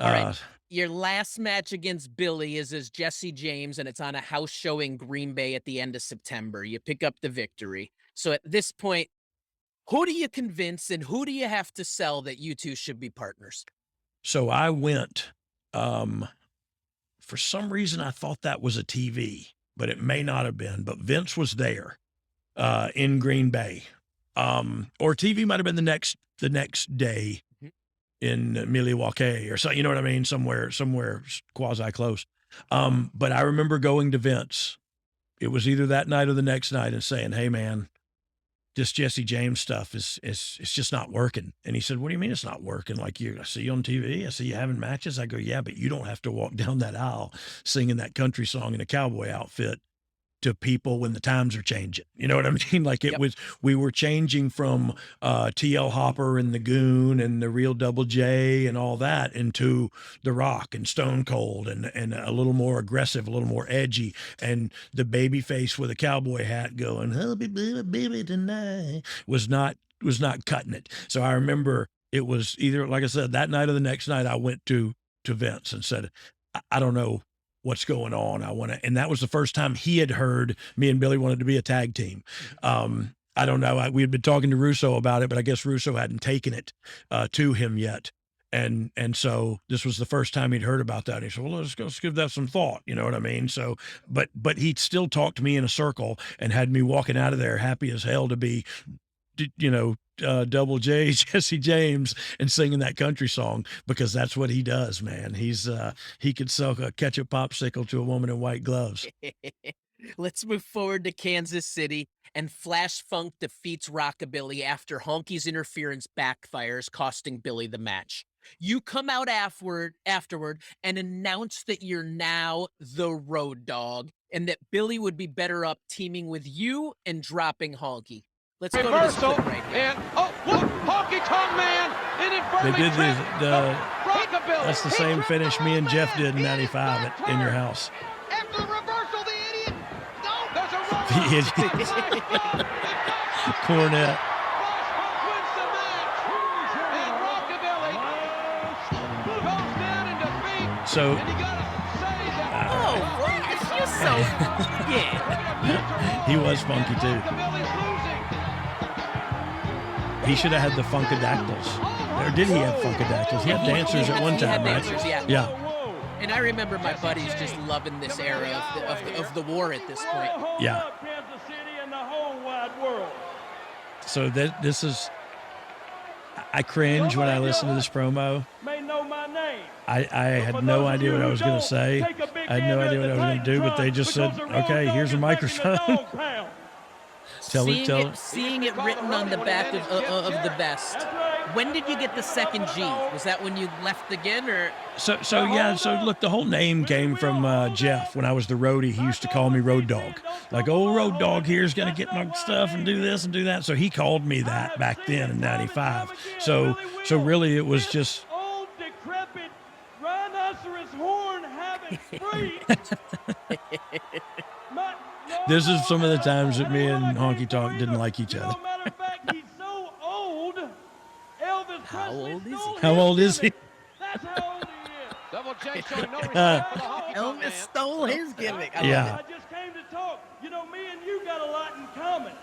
All right. Your last match against Billy is as Jesse James, and it's on a house show in Green Bay at the end of September. You pick up the victory. So at this point, who do you convince and who do you have to sell that you two should be partners? So I went, for some reason I thought that was a TV, but it may not have been, but Vince was there, in Green Bay. Or TV might have been the next day Mhm. in Milwaukee or so, you know what I mean? Somewhere quasi close. But I remember going to Vince. It was either that night or the next night and saying, "Hey man, this Jesse James stuff is it's just not working." And he said, "What do you mean it's not working? Like I see you on TV, I see you having matches." I go, "Yeah, but you don't have to walk down that aisle singing that country song in a cowboy outfit to people when the times are changing." You know what I mean? Like Yep. we were changing from TL Hopper and the Goon and the Real Double J and all that into The Rock and Stone Cold and a little more aggressive, a little more edgy, and the baby face with a cowboy hat going, "I'll be baby tonight," was not cutting it. So I remember it was either, like I said, that night or the next night I went to Vince and said, I don't know what's going on. I want to, and that was the first time he had heard me and Billy wanted to be a tag team. I don't know. We had been talking to Russo about it, but I guess Russo hadn't taken it to him yet. And so this was the first time he'd heard about that. And he said, "Well, let's give that some thought." You know what I mean? So, but he still talked to me in a circle and had me walking out of there happy as hell to be, Double J, Jesse James, and singing that country song, because that's what he does, man. He could sell a ketchup popsicle to a woman in white gloves. Let's move forward to Kansas City, and Flash Funk defeats Rockabilly after Honky's interference backfires, costing Billy the match. You come out afterward and announce that you're now the Road Dogg and that Billy would be better up teaming with you and dropping Honky. Let's go to this Reversal clip right here. and look, honky tonk man, and They infirmary did the Rockabilly. that's the same finish me and Jeff did in '95 in your house. After the reversal, the idiot. No, there's a The idiot. Cornet. Flash wins the match, and Rockabilly goes down in defeat. So And you gotta say that. Oh, Flash, you're so yeah. he was funky too. Rockabilly's losing. He should have had the Funkadactyls. Or did he have Funkadactyls? He had dancers at one He had time, right? dancers, yeah. Yeah. And I remember my buddies just loving this era of the war at this point. Yeah. Kansas City and the whole wide world. So this is, I cringe when I listen to this promo. May know my name. I had no idea what I was going to say. I had no idea what I was going to do, but they just said, "Okay, here's a microphone." Seeing it written on the back of the vest. When did you get the second G? Was that when you left again, or? So look, the whole name came from Jeff. When I was the roadie, he used to call me Road Dogg. Like, "Oh, Road Dogg here's going to get my stuff and do this and do that." So he called me that back then in '95. So really it was just, old decrepit rhinoceros horn having free. this is some of the times that me and Honky Tonk didn't like each other. Matter of fact, he's so old. Elvis How Presley old is stole he? How his old is he? gimmick. That's how old he is. Double J showing no respect for the honky tonk man. Elvis stole his gimmick. I Yeah. love I just came to talk. You know, me and you got a lot in common.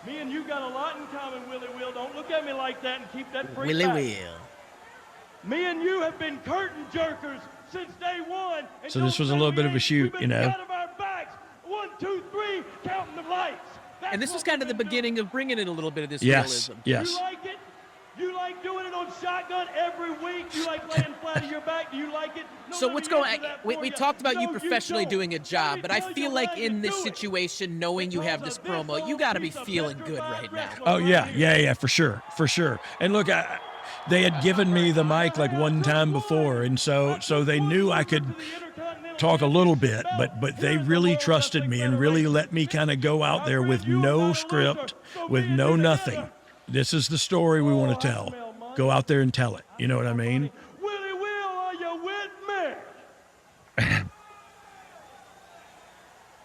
Me and you got a lot in common, Willie Will. Don't look at me like that and keep that it. freak Willie back. Will. Me and you have been curtain jerkers since day one. And So this don't was a say little we bit of a ain't. shoot, We've been you know. out of our backs. 1, 2, 3, counting the lights. That's And this was what kind of the we've been doing. beginning of bringing in a little bit of this Yes. realism. Yes. You like it? You like doing it on shotgun every week? You like laying flat on your back? Do you like it? No, So let what's me going answer that we for we you. talked about you No, professionally don't. doing a job, Let me but I tell feel you like why in you this do it. situation, knowing you have this Because of promo, you got to be piece of feeling good petrified right now. wrestling Oh right yeah, here. for sure. And look, they had given me the mic like one time before, and so they knew I could talk a little bit, but they really trusted me and really let me kind of go out there with no script, with no nothing. This is the story we want to tell. Go out there and tell it. You know what I mean? Willie Will, are you with me?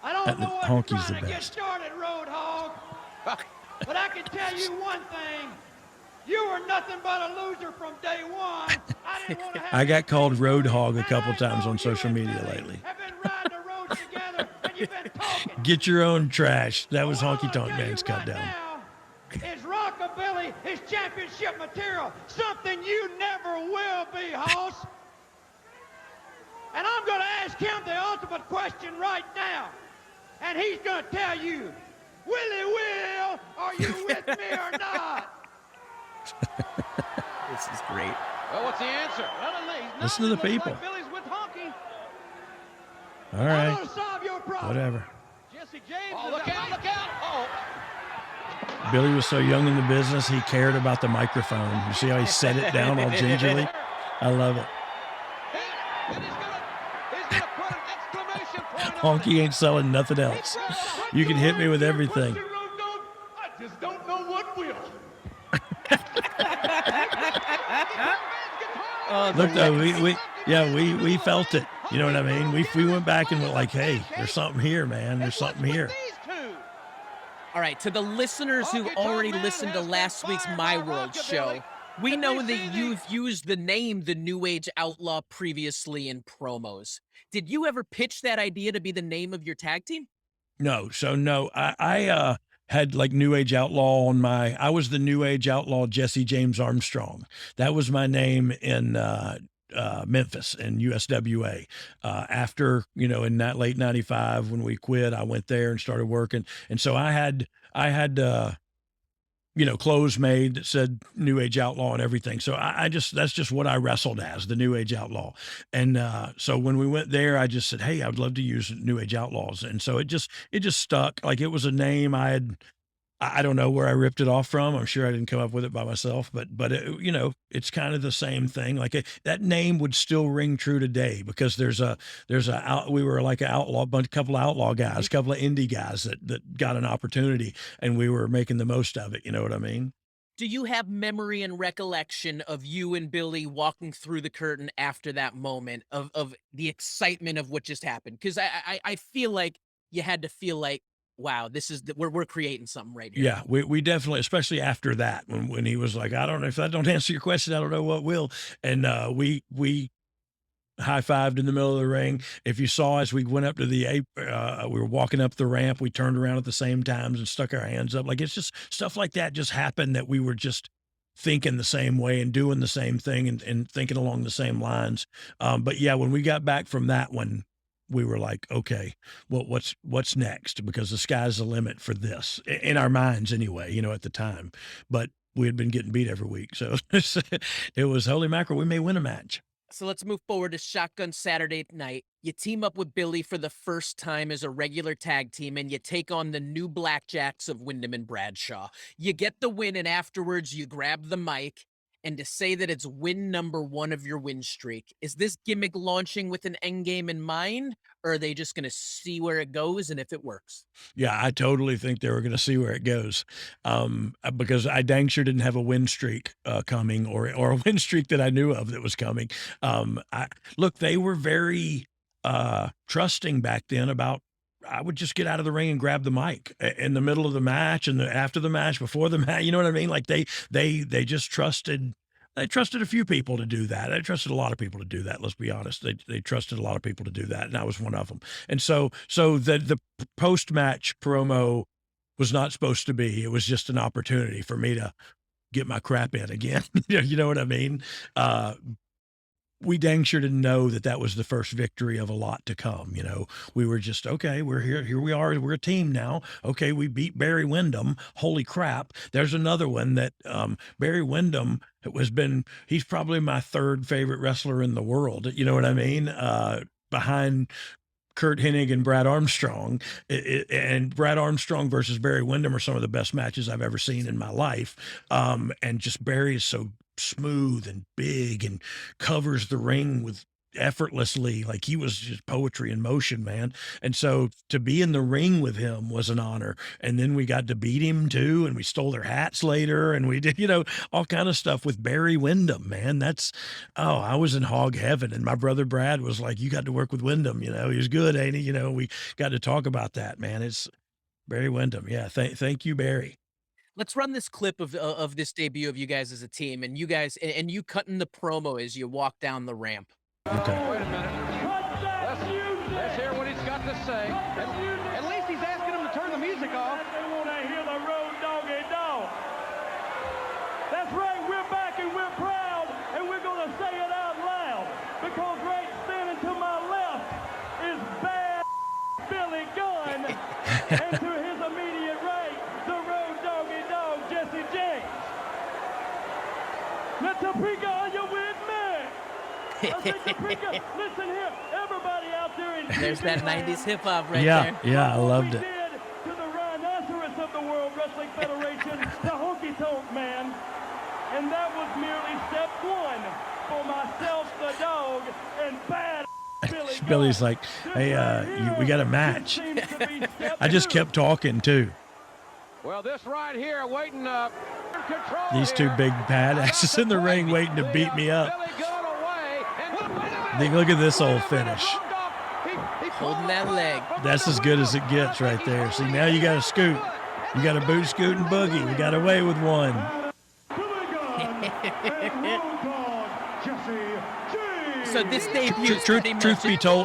I don't know what Honky's you're the trying to get best. started, Road Hog. But I can tell you one thing. You were nothing but a loser from day one. I didn't want to have I got called Road Hogg a and couple I times know on you social and media Billy lately. have been riding the roads together, and you've been talking. Get your own trash. That was What I'm Honky gonna Tonk tell you Man's cut right down. now is rockabilly is championship material, something you never will be, Hoss. And I'm going to ask him the ultimate question right now. And he's going to tell you, Willie Will, are you with me or not? This is great. Well, what's the answer? Listen to the people. Like Billy's with Honky. All I'm right. going to solve your problem. Whatever. Jesse James. Oh, look out, look out. Oh. Billy was so young in the business, he cared about the microphone. You see how he set it down all gingerly? I love it. And he's gonna put an exclamation point on it. Honky ain't selling nothing else. You can hit me with everything. Road Dogg, I just don't know what will. Look though, we felt it. You know what I mean? We went back and went like, hey, there's something here, man. There's something here. All right, to the listeners who've already listened to last week's My World show, we know that you've used the name The New Age Outlaw previously in promos. Did you ever pitch that idea to be the name of your tag team? No, so no, I had like New Age Outlaw on I was the New Age Outlaw Jesse James Armstrong. That was my name in Memphis in USWA. After, in that late 95, when we quit, I went there and started working. And so I had clothes made that said New Age Outlaw and everything. So that's just what I wrestled as, the New Age Outlaw. And so when we went there, I just said, hey, I'd love to use New Age Outlaws. And so it just stuck. Like, it was a name I don't know where I ripped it off from. I'm sure I didn't come up with it by myself, but it's kind of the same thing. Like, that name would still ring true today, because we were like couple of outlaw guys, a couple of indie guys that got an opportunity, and we were making the most of it. You know what I mean? Do you have memory and recollection of you and Billy walking through the curtain after that moment of the excitement of what just happened? Because I feel like you had to feel like, wow, this is we're creating something right here. Yeah, we definitely, especially after that, when he was like, I don't know, if I don't answer your question, I don't know what will. And we high-fived in the middle of the ring. If you saw as we went up to we were walking up the ramp, we turned around at the same times and stuck our hands up. Like, it's just stuff like that just happened, that we were just thinking the same way and doing the same thing and thinking along the same lines. But yeah, when we got back from that one, we were like, okay, well, what's next? Because the sky's the limit for this, in our minds anyway, at the time. But we had been getting beat every week. So it was, holy mackerel, we may win a match. So let's move forward to Shotgun Saturday night. You team up with Billy for the first time as a regular tag team, and you take on the new Blackjacks of Wyndham and Bradshaw. You get the win, and afterwards you grab the mic. And to say that it's win number 1 of your win streak, is this gimmick launching with an end game in mind, or are they just going to see where it goes and if it works? Yeah, I totally think they were going to see where it goes, because I dang sure didn't have a win streak coming, or a win streak that I knew of that was coming. Look, they were very trusting back then about, I would just get out of the ring and grab the mic in the middle of the match and after the match, before the match. You know what I mean? Like, they just trusted. They trusted a few people to do that. I trusted a lot of people to do that. Let's be honest. They trusted a lot of people to do that, and I was one of them. And so the post match promo was not supposed to be. It was just an opportunity for me to get my crap in again. You know what I mean? We dang sure didn't know that was the first victory of a lot to come. We were just, okay, we're here we are, we're a team now. Okay, we beat Barry Windham. Holy crap. There's another one that Barry Windham he's probably my 3rd favorite wrestler in the world. You know what I mean? Behind Kurt Hennig and Brad Armstrong, and Brad Armstrong versus Barry Windham are some of the best matches I've ever seen in my life. And just Barry is so smooth and big and covers the ring with effortlessly, like he was just poetry in motion, man. And so to be in the ring with him was an honor. And then we got to beat him too, and we stole their hats later, and we did, all kind of stuff with Barry Windham, man. I was in hog heaven. And my brother Brad was like, you got to work with Windham, he was good, ain't he? We got to talk about that, man. It's Barry Windham. Yeah. Thank you, Barry. Let's run this clip of this debut of you guys as a team, and you guys and you cutting the promo as you walk down the ramp. Okay. Wait a minute. Let's hear what he's got to say. At least he's asking him to turn the music off. They want to hear the Road Doggy Dog. That's right, we're back and we're proud, and we're going to say it out loud, because right standing to my left is Bad Billy Gunn, and to his immediate right, the Road Doggy Dog, Jesse James. Now, Topeka, are you with me? I said, Topeka, listen here, everybody out there in There's that 90s hip hop right Yeah, there. yeah, I loved we it. did to the rhinoceros of the World Wrestling Federation, the honky tonk man. And that was merely step one for myself, the dog, and Bad Billy Gunn. Billy's like, hey, we got a match. Seems to be step I just two. kept talking too. Well, this right here, waiting control. These two big badasses in the ring waiting to beat me up. Billy Gunn away, and Think, look at this old finish. Holding that leg. That's as good as it gets right there. See, now you got to scoot. You got a boot, scoot, and boogie. We got away with one. So this debut is Truth, pretty much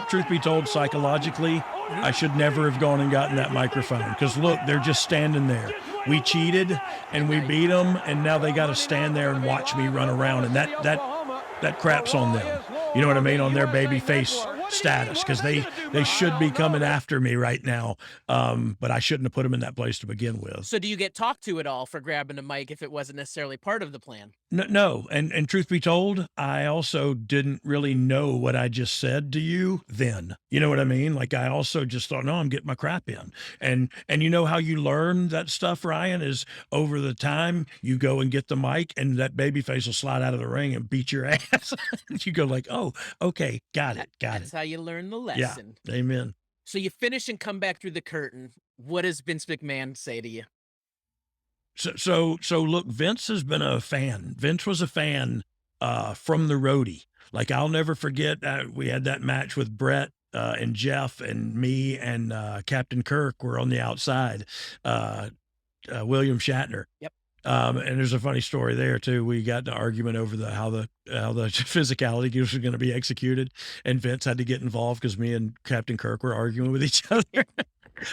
truth be told, psychologically, I should never have gone and gotten that microphone, because look, they're just standing there. We cheated and we beat them, and now they got to stand there and watch me run around, and that crap's on them. You know what I mean? On their baby face status, because they should be coming after me right now, but I shouldn't have put them in that place to begin with. So do you get talked to at all for grabbing a mic if it wasn't necessarily part of the plan? No, and truth be told, I also didn't really know what I just said to you then. You know what I mean? Like, I also just thought, no, I'm getting my crap in. And you know how you learn that stuff, Ryan, is over the time you go and get the mic, and that baby face will slide out of the ring and beat your ass. You go like, oh, okay, got it. That's how you learn the lesson. Yeah, amen. So you finish and come back through the curtain. What does Vince McMahon say to you? So look, Vince has been a fan. Vince was a fan from the roadie. Like, I'll never forget, we had that match with Brett and Jeff and me and Captain Kirk were on the outside, William Shatner. Yep. And there's a funny story there too. We got in an argument over how the physicality was going to be executed, and Vince had to get involved because me and Captain Kirk were arguing with each other.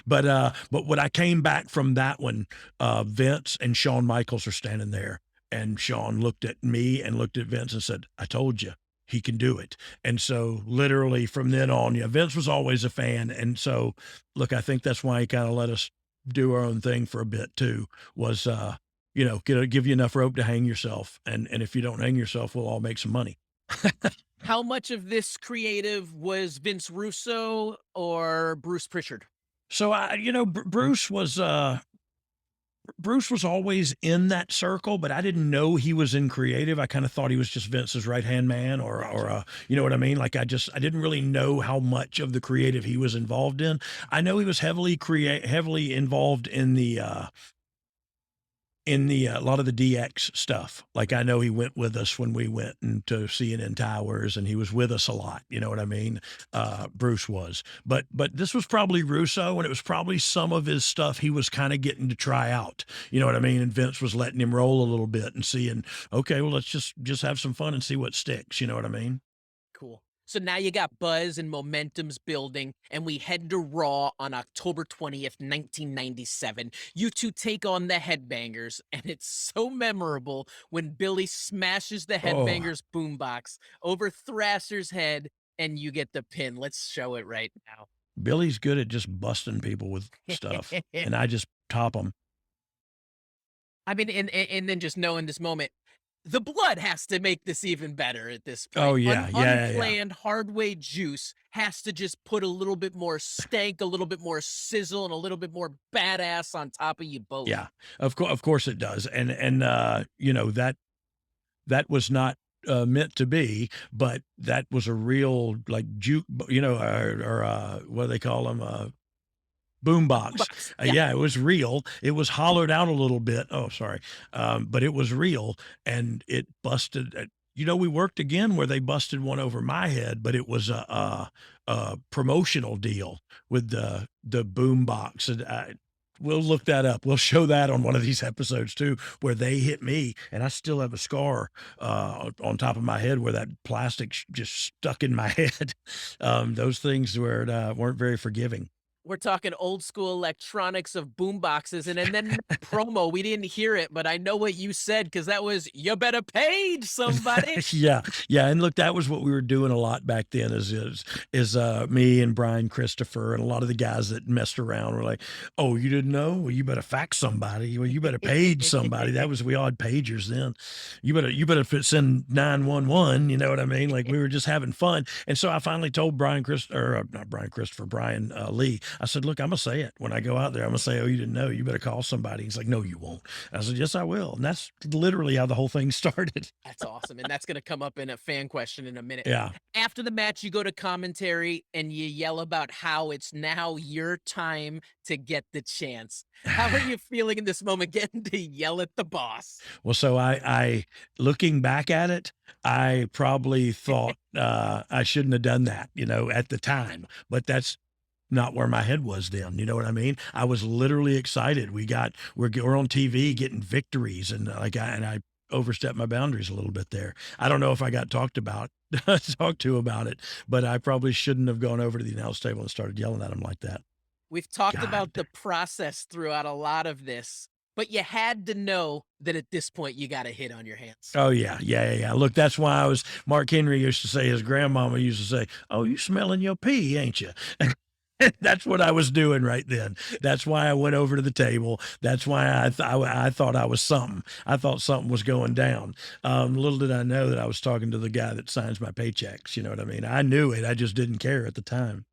But when I came back from that one, Vince and Shawn Michaels are standing there, and Shawn looked at me and looked at Vince and said, "I told you, he can do it." And so literally from then on, yeah, Vince was always a fan. And so, look, I think that's why he kind of let us do our own thing for a bit too, was, give you enough rope to hang yourself. And if you don't hang yourself, we'll all make some money. How much of this creative was Vince Russo or Bruce Prichard? So Bruce was always in that circle, but I didn't know he was in creative. I kind of thought he was just Vince's right-hand man, or you know what I mean? Like, I didn't really know how much of the creative he was involved in. I know he was heavily involved in a lot of the DX stuff. Like, I know he went with us when we went into CNN Towers, and he was with us a lot. You know what I mean? Bruce was, but this was probably Russo, and it was probably some of his stuff he was kind of getting to try out. You know what I mean? And Vince was letting him roll a little bit and seeing, okay, well, let's just have some fun and see what sticks. You know what I mean? Cool. So now you got buzz and momentum's building, and we head to Raw on October 20th, 1997. You two take on the Headbangers, and it's so memorable when Billy smashes the Headbangers boombox over Thrasher's head, and you get the pin. Let's show it right now. Billy's good at just busting people with stuff, and I just top them. I mean, and then just knowing this moment, the blood has to make this even better at this point. Oh, yeah, yeah. Unplanned hardway juice has to just put a little bit more stank, a little bit more sizzle, and a little bit more badass on top of you both. Yeah, of course it does. And that was not meant to be, but that was a real, like, juke, or what do they call them? Boombox. Yeah, it was real. It was hollowed out a little bit. Oh, sorry. But it was real, and it busted. We worked again where they busted one over my head, but it was a promotional deal with the boombox. And We'll look that up. We'll show that on one of these episodes too, where they hit me, and I still have a scar on top of my head where that plastic just stuck in my head. Those things weren't very forgiving. We're talking old school electronics of boom boxes, and then that promo, we didn't hear it, but I know what you said because that was, "You better page somebody." Yeah, yeah, and look, that was what we were doing a lot back then. Is me and Brian Christopher and a lot of the guys that messed around were like, "Oh, you didn't know? Well, you better fax somebody. Well, you better page somebody." That was we all had pagers then. Send 911. You know what I mean? Like we were just having fun. And so I finally told not Brian Christopher, Brian Lee. I said, "Look, I'm gonna say it when I go out there. I'm gonna say, oh, you didn't know? You better call somebody." He's like, "No, you won't." I said, "Yes, I will." And that's literally how the whole thing started. That's awesome, and that's gonna come up in a fan question in a minute. Yeah. After the match, you go to commentary and you yell about how it's now your time to get the chance. How are you feeling in this moment getting to yell at the boss? Well, so I looking back at it, I probably thought I shouldn't have done that, at the time. But that's not where my head was then. You know what I mean? I was literally excited. We're on TV getting victories, and I overstepped my boundaries a little bit there. I don't know if I got talked to about it, but I probably shouldn't have gone over to the announce table and started yelling at him like that. We've talked about God. the process throughout a lot of this, but you had to know that at this point you got a hit on your hands. Oh yeah, yeah, yeah, yeah. Look, that's why Mark Henry used to say, his grandmama used to say, "Oh, you smelling your pee, ain't you?" That's what I was doing right then. That's why I went over to the table. That's why I thought I was something. I thought something was going down. Little did I know that I was talking to the guy that signs my paychecks. You know what I mean? I knew it. I just didn't care at the time.